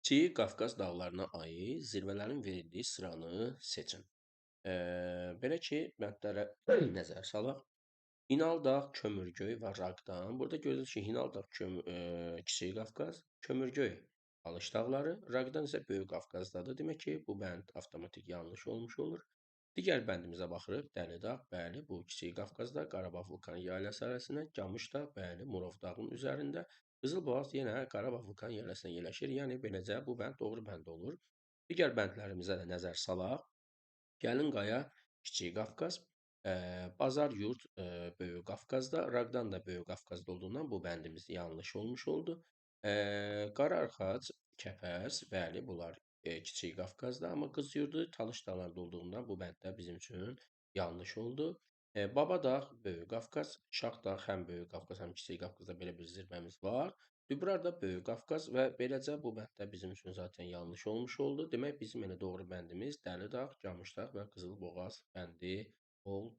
Kiçik Qafqaz dağlarına aid zirvələrin verildiyi sıranı seçin. Belə ki, bəndlərə nəzər salaq. İnaldağ, Kömürgöy və Raqdan. Burada görürüz ki, Hinaldağ Kiçik Qafqaz, Kömürgöy Alış dağları, Raqdan isə Böyük Qafqazdadır. Demək ki, bu bənd avtomatik yanlış olmuş olur. Digər bəndimizə baxırıq. Dəlidağ, bəli, bu Kiçik Qafqazda, Qarabağ vulkan yayləsi arasında, Camışdağ, bəli, Murov dağının üzərində, Qızılboğaz yenə Qarabağ vulkan yaylasına yerləşir. Yəni beləcə bu bənd doğru bənd olur. Digər bəndlərimizə də nəzər salaq. Gəlin Qaya Kiçik Qafqaz, Bazar Yurd Böyük Qafqazda, Raqdan da Böyük Qafqazda olduğundan bu bəndimiz yanlış olmuş oldu. Qara Arxac, Kəpəz, bəli, bunlar Kiçik Qafqazda, amma Qız Yurdu Talış dağlarında olduğundan bu bənd də bizim üçün yanlış oldu. Babadağ Böyük Qafqaz, Şahdağ həm Böyük Qafqaz, həm Kiçik Qafqazda belə bir zirvəmiz var. Dübrar da Böyük Qafqaz və beləcə bu bənd də bizim üçün zaten yanlış olmuş oldu. Demək bizim elə doğru bəndimiz Dəlidağ, Camışdağ və Qızılboğaz bəndi oldu.